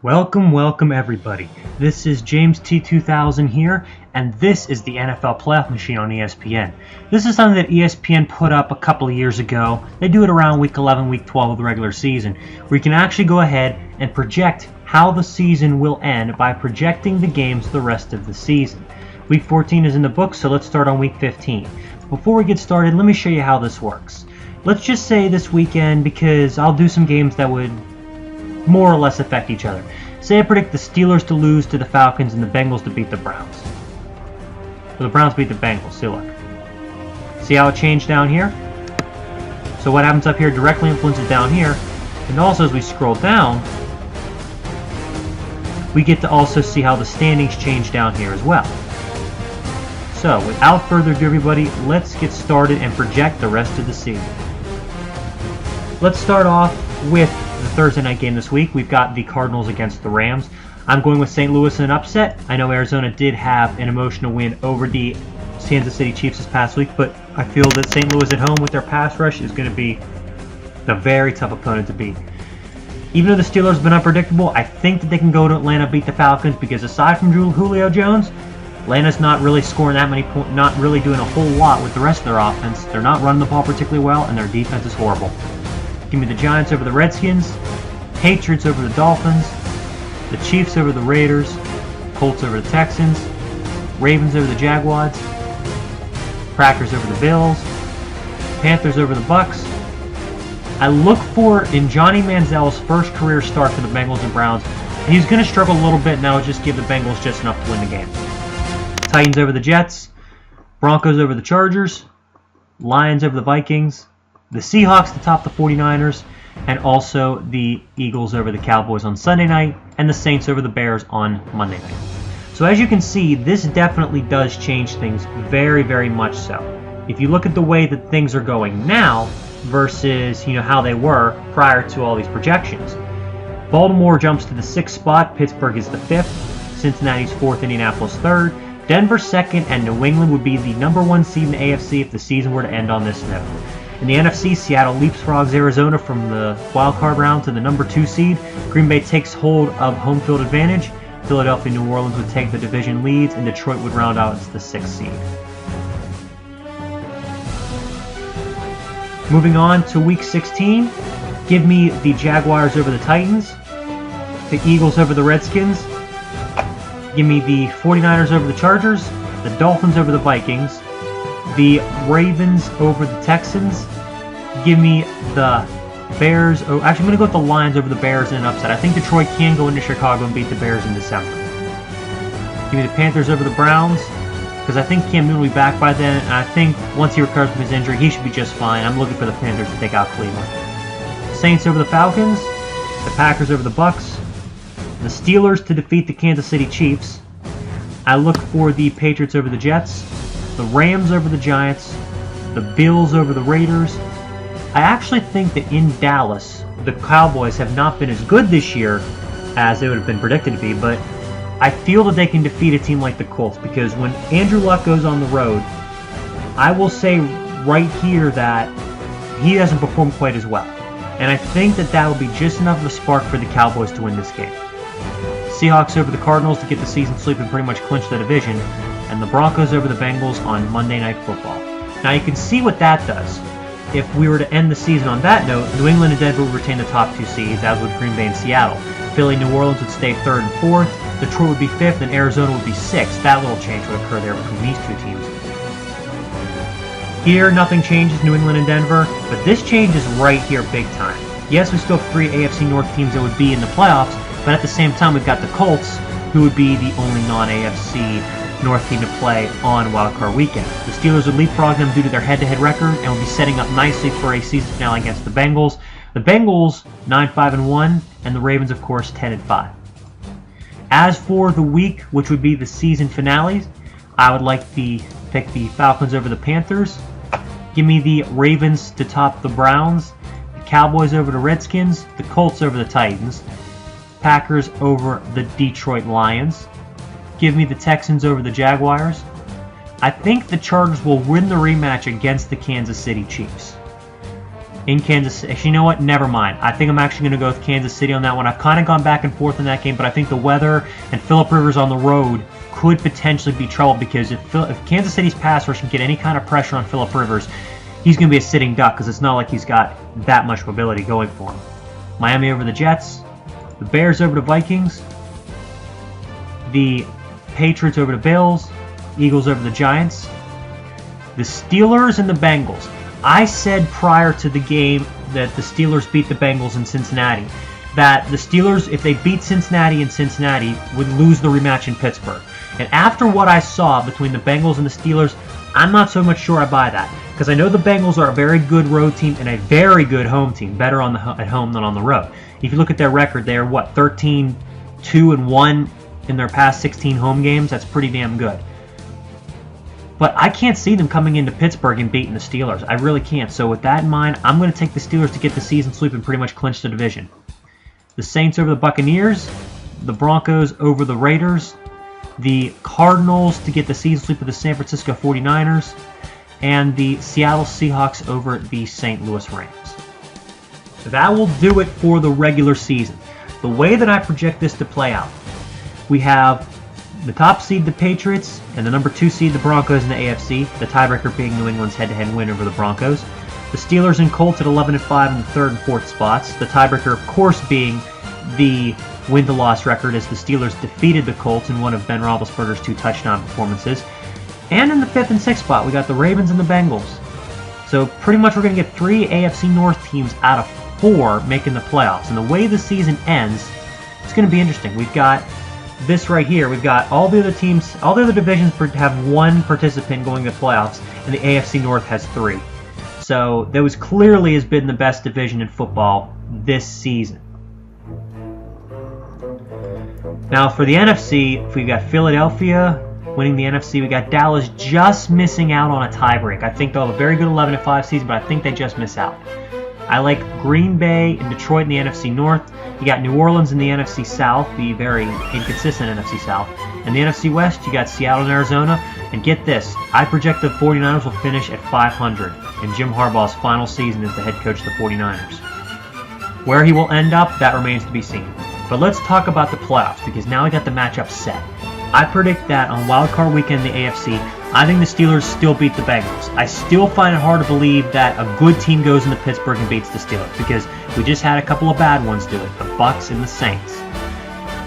Welcome everybody. This is James T2000 here, and this is the NFL Playoff Machine on ESPN. This is something that ESPN put up a couple of years ago. They do it around week 11, week 12 of the regular season, where you can actually go ahead and project how the season will end by projecting the games the rest of the season. Week 14 is in the books, so let's start on week 15. Before we get started, let me show you how this works. Let's just say this weekend, because I'll do some games that would more or less affect each other. Say I predict the Steelers to lose to the Falcons and the Bengals to beat the Browns. So the Browns beat the Bengals. See, look. See how it changed down here? So what happens up here directly influences down here. And also as we scroll down, we get to also see how the standings change down here as well. So without further ado, everybody, let's get started and project the rest of the season. Let's start off with the Thursday night game this week. We've got the Cardinals against the Rams. I'm going with St. Louis in an upset. I know Arizona did have an emotional win over the Kansas City Chiefs this past week, but I feel that St. Louis at home with their pass rush is going to be a very tough opponent to beat. Even though the Steelers have been unpredictable, I think that they can go to Atlanta and beat the Falcons, because aside from Julio Jones, Atlanta's not really scoring that many points, not really doing a whole lot with the rest of their offense. They're not running the ball particularly well, and their defense is horrible. Give me the Giants over the Redskins, Patriots over the Dolphins, the Chiefs over the Raiders, Colts over the Texans, Ravens over the Jaguars, Packers over the Bills, Panthers over the Bucks. I look for, in Johnny Manziel's first career start for the Bengals and Browns, he's going to struggle a little bit, and I would just give the Bengals just enough to win the game. Titans over the Jets, Broncos over the Chargers, Lions over the Vikings, the Seahawks to top the 49ers, and also the Eagles over the Cowboys on Sunday night, and the Saints over the Bears on Monday night. So as you can see, this definitely does change things very, very much so. If you look at the way that things are going now versus how they were prior to all these projections. Baltimore jumps to the 6th spot, Pittsburgh is the 5th, Cincinnati's 4th, Indianapolis 3rd, Denver 2nd, and New England would be the number 1 seed in the AFC if the season were to end on this note. In the NFC, Seattle leapfrogs Arizona from the wildcard round to the number 2 seed. Green Bay takes hold of home field advantage. Philadelphia and New Orleans would take the division leads, and Detroit would round out as the 6th seed. Moving on to Week 16, give me the Jaguars over the Titans, the Eagles over the Redskins, give me the 49ers over the Chargers, the Dolphins over the Vikings, the Ravens over the Texans. Give me the Bears. Oh, actually, I'm going to go with the Lions over the Bears in an upset. I think Detroit can go into Chicago and beat the Bears in December. Give me the Panthers over the Browns, because I think Cam Newton will be back by then, and I think once he recovers from his injury, he should be just fine. I'm looking for the Panthers to take out Cleveland. Saints over the Falcons, the Packers over the Bucks, the Steelers to defeat the Kansas City Chiefs. I look for the Patriots over the Jets, the Rams over the Giants, the Bills over the Raiders. I actually think that in Dallas, the Cowboys have not been as good this year as they would have been predicted to be, but I feel that they can defeat a team like the Colts, because when Andrew Luck goes on the road, I will say right here that he doesn't perform quite as well. And I think that that will be just enough of a spark for the Cowboys to win this game. Seahawks over the Cardinals to get the season sweep and pretty much clinch the division, and the Broncos over the Bengals on Monday Night Football. Now you can see what that does. If we were to end the season on that note, New England and Denver would retain the top 2 seeds, as would Green Bay and Seattle. Philly and New Orleans would stay 3rd and 4th, Detroit would be 5th, and Arizona would be 6th. That little change would occur there between these 2 teams. Here, nothing changes, New England and Denver, but this changes right here big time. Yes, we still have 3 AFC North teams that would be in the playoffs, but at the same time we've got the Colts, who would be the only non-AFC North team to play on wildcard weekend. The Steelers would leapfrog them due to their head-to-head record and would be setting up nicely for a season finale against the Bengals. The Bengals 9-5-1, and the Ravens, of course, 10-5. As for the week, which would be the season finales, I would like to pick the Falcons over the Panthers. Give me the Ravens to top the Browns, the Cowboys over the Redskins, the Colts over the Titans, Packers over the Detroit Lions. Give me the Texans over the Jaguars. I think the Chargers will win the rematch against the Kansas City Chiefs. in Kansas City. Actually, you know what? Never mind. I think I'm actually going to go with Kansas City on that one. I've kind of gone back and forth in that game, but I think the weather and Phillip Rivers on the road could potentially be trouble, because if Kansas City's pass rush can get any kind of pressure on Phillip Rivers, he's going to be a sitting duck, because it's not like he's got that much mobility going for him. Miami over the Jets, the Bears over the Vikings, the Patriots over the Bills, Eagles over the Giants, the Steelers and the Bengals. I said prior to the game that the Steelers beat the Bengals in Cincinnati, that the Steelers, if they beat Cincinnati in Cincinnati, would lose the rematch in Pittsburgh. And after what I saw between the Bengals and the Steelers, I'm not so much sure I buy that, because I know the Bengals are a very good road team and a very good home team, better at home than on the road. If you look at their record, they are 13-2-1 in their past 16 home games. That's pretty damn good. But I can't see them coming into Pittsburgh and beating the Steelers. I really can't. So with that in mind, I'm going to take the Steelers to get the season sweep and pretty much clinch the division. The Saints over the Buccaneers, the Broncos over the Raiders, the Cardinals to get the season sweep of the San Francisco 49ers, and the Seattle Seahawks over the St. Louis Rams. That will do it for the regular season. The way that I project this to play out, we have the top seed, the Patriots, and the number 2 seed, the Broncos in the AFC, the tiebreaker being New England's head-to-head win over the Broncos. The Steelers and Colts at 11-5 in the 3rd and 4th spots. The tiebreaker, of course, being the win-to-loss record, as the Steelers defeated the Colts in one of Ben Roethlisberger's 2 touchdown performances. And in the 5th and 6th spot, we got the Ravens and the Bengals. So pretty much we're going to get 3 AFC North teams out of 4 making the playoffs. And the way the season ends, it's going to be interesting. We've got this right here. We've got all the other teams, all the other divisions have 1 participant going to the playoffs, and the AFC North has 3. So that was clearly has been the best division in football this season. Now for the NFC, we got Philadelphia winning the NFC. We got Dallas just missing out on a tiebreak. I think they'll have a very good 11-5 season, but I think they just miss out. I like Green Bay and Detroit in the NFC North. You got New Orleans in the NFC South, the very inconsistent NFC South. In the NFC West, you got Seattle and Arizona. And get this, I project the 49ers will finish at 500 in Jim Harbaugh's final season as the head coach of the 49ers. Where he will end up, that remains to be seen. But let's talk about the playoffs, because now we got the matchup set. I predict that on Wild Card Weekend in the AFC, I think the Steelers still beat the Bengals. I still find it hard to believe that a good team goes into Pittsburgh and beats the Steelers, because we just had a couple of bad ones do it, the Bucs and the Saints.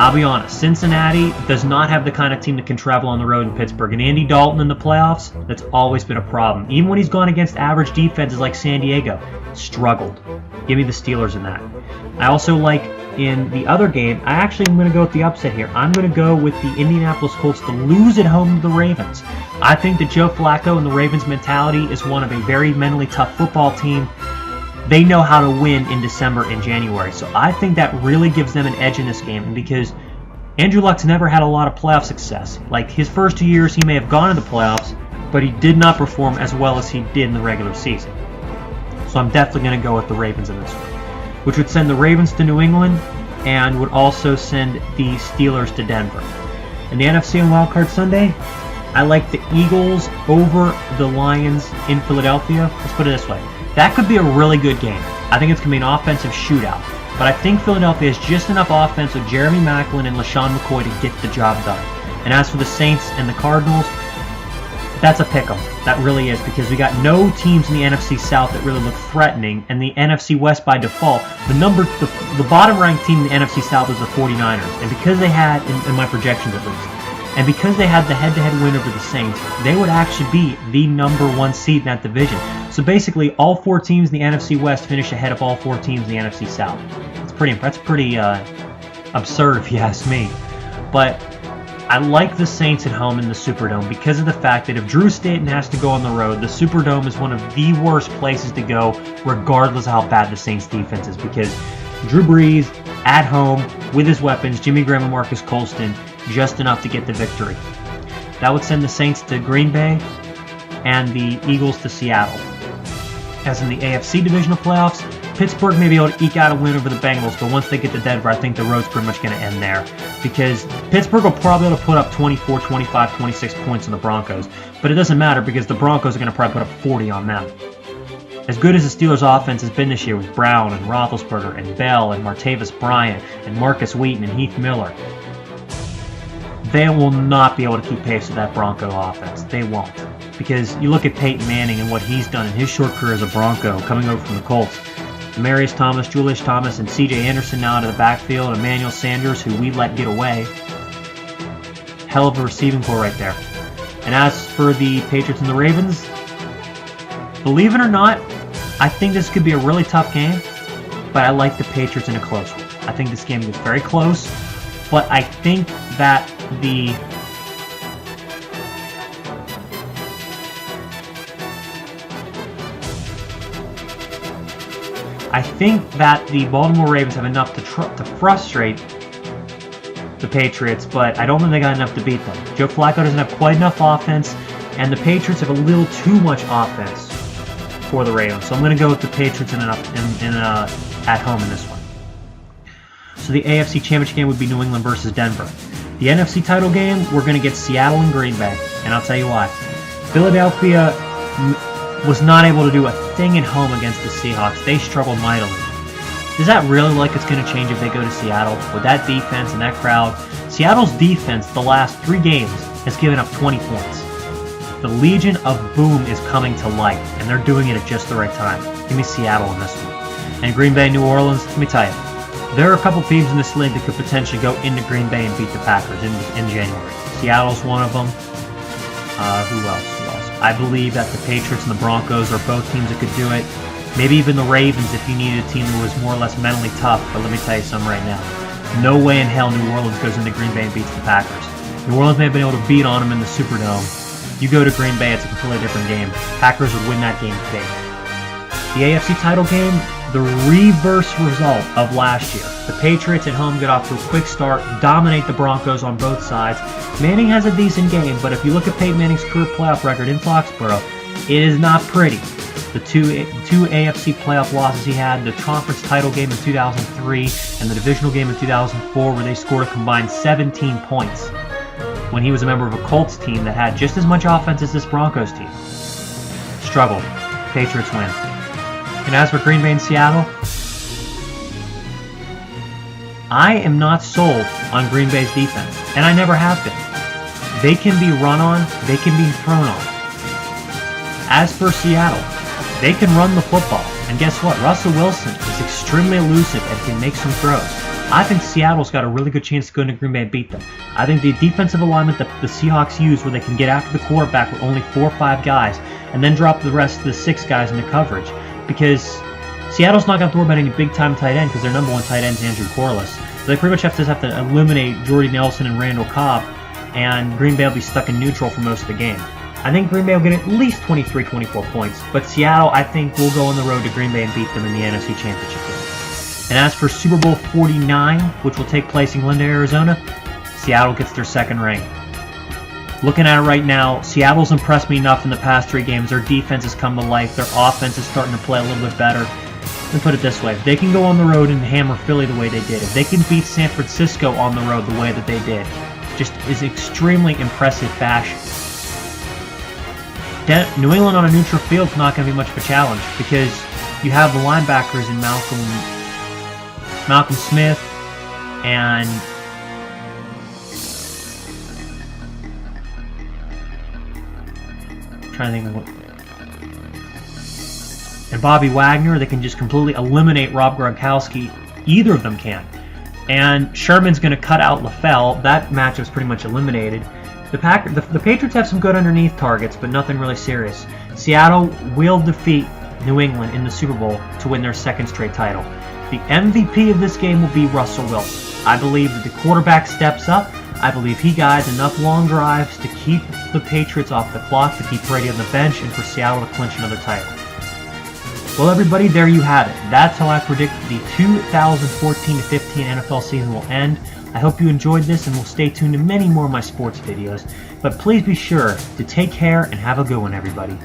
I'll be honest, Cincinnati does not have the kind of team that can travel on the road in Pittsburgh, and Andy Dalton in the playoffs, that's always been a problem. Even when he's gone against average defenses like San Diego, struggled. Give me the Steelers in that. I also like in the other game, I actually am going to go with the upset here. I'm going to go with the Indianapolis Colts to lose at home to the Ravens. I think that Joe Flacco and the Ravens mentality is one of a very mentally tough football team. They know how to win in December and January. So I think that really gives them an edge in this game. And because Andrew Luck's never had a lot of playoff success. Like his first 2 years, he may have gone to the playoffs, but he did not perform as well as he did in the regular season. So I'm definitely going to go with the Ravens in this one, which would send the Ravens to New England and would also send the Steelers to Denver. In the NFC on Wild Card Sunday, I like the Eagles over the Lions in Philadelphia. Let's put it this way. That could be a really good game. I think it's going to be an offensive shootout. But I think Philadelphia has just enough offense with Jeremy Maclin and LaShawn McCoy to get the job done. And as for the Saints and the Cardinals, that's a pick 'em. That really is, because we got no teams in the NFC South that really look threatening, and the NFC West by default, the bottom ranked team in the NFC South is the 49ers. And because they had, in my projections at least, and because they had the head-to-head win over the Saints, they would actually be the number 1 seed in that division. So basically, all 4 teams in the NFC West finish ahead of all 4 teams in the NFC South. That's pretty absurd if you ask me. But I like the Saints at home in the Superdome because of the fact that if Drew Stanton has to go on the road, the Superdome is one of the worst places to go, regardless of how bad the Saints defense is, because Drew Brees at home with his weapons, Jimmy Graham and Marcus Colston, just enough to get the victory. That would send the Saints to Green Bay and the Eagles to Seattle. As in the AFC divisional playoffs, Pittsburgh may be able to eke out a win over the Bengals, but once they get to Denver, I think the road's pretty much going to end there, because Pittsburgh will probably be able to put up 24, 25, 26 points on the Broncos, but it doesn't matter because the Broncos are going to probably put up 40 on them. As good as the Steelers' offense has been this year with Brown and Roethlisberger and Bell and Martavis Bryant and Marcus Wheaton and Heath Miller, they will not be able to keep pace with that Bronco offense. They won't. Because you look at Peyton Manning and what he's done in his short career as a Bronco, coming over from the Colts. Demarius Thomas, Julius Thomas, and C.J. Anderson now into the backfield, and Emmanuel Sanders, who we let get away. Hell of a receiving core right there. And as for the Patriots and the Ravens, believe it or not, I think this could be a really tough game, but I like the Patriots in a close one. I think this game gets very close, but I think that the Baltimore Ravens have enough to frustrate the Patriots, but I don't think they got enough to beat them. Joe Flacco doesn't have quite enough offense, and the Patriots have a little too much offense for the Ravens. So I'm going to go with the Patriots at home in this one. So the AFC Championship game would be New England versus Denver. The NFC title game, we're going to get Seattle and Green Bay, and I'll tell you why. Philadelphia was not able to do a thing at home against the Seahawks. They struggled mightily. Does that really look like it's going to change if they go to Seattle? With that defense and that crowd, Seattle's defense the last 3 games has given up 20 points. The Legion of Boom is coming to life, and they're doing it at just the right time. Give me Seattle in this one. And Green Bay, New Orleans, let me tell you, there are a couple teams in this league that could potentially go into Green Bay and beat the Packers in January. Seattle's one of them. Who else? I believe that the Patriots and the Broncos are both teams that could do it. Maybe even the Ravens if you needed a team that was more or less mentally tough. But let me tell you something right now. No way in hell New Orleans goes into Green Bay and beats the Packers. New Orleans may have been able to beat on them in the Superdome. You go to Green Bay, it's a completely different game. Packers would win that game big. The AFC title game, the reverse result of last year. The Patriots at home get off to a quick start, dominate the Broncos on both sides. Manning has a decent game, but if you look at Peyton Manning's career playoff record in Foxborough, it is not pretty. The two AFC playoff losses he had, the conference title game in 2003 and the divisional game in 2004 where they scored a combined 17 points when he was a member of a Colts team that had just as much offense as this Broncos team. Struggled. Patriots win. And as for Green Bay and Seattle, I am not sold on Green Bay's defense, and I never have been. They can be run on, they can be thrown on. As for Seattle, they can run the football, and guess what? Russell Wilson is extremely elusive and can make some throws. I think Seattle's got a really good chance to go into Green Bay and beat them. I think the defensive alignment that the Seahawks use where they can get after the quarterback with only 4 or 5 guys and then drop the rest of the 6 guys into coverage, because Seattle's not going to throw about any big-time tight end because their number 1 tight end is Andrew Corliss. So they pretty much have to eliminate Jordy Nelson and Randall Cobb, and Green Bay will be stuck in neutral for most of the game. I think Green Bay will get at least 23, 24 points, but Seattle, I think, will go on the road to Green Bay and beat them in the NFC Championship game. And as for Super Bowl 49, which will take place in Glendale, Arizona, Seattle gets their 2nd ring. Looking at it right now, Seattle's impressed me enough in the past 3 games. Their defense has come to life. Their offense is starting to play a little bit better. Let me put it this way. If they can go on the road and hammer Philly the way they did, if they can beat San Francisco on the road the way that they did, just is extremely impressive fashion. New England on a neutral field is not going to be much of a challenge because you have the linebackers in Malcolm Smith and I'm trying to think of what, and Bobby Wagner. They can just completely eliminate Rob Gronkowski. Either of them can. And Sherman's going to cut out LaFell. That matchup's pretty much eliminated. The Patriots have some good underneath targets, but nothing really serious. Seattle will defeat New England in the Super Bowl to win their 2nd straight title. The MVP of this game will be Russell Wilson. I believe that the quarterback steps up. I believe he guides enough long drives to keep the Patriots off the clock, to keep Brady on the bench, and for Seattle to clinch another title. Well, everybody, there you have it. That's how I predict the 2014-15 NFL season will end. I hope you enjoyed this and will stay tuned to many more of my sports videos. But please be sure to take care and have a good one, everybody.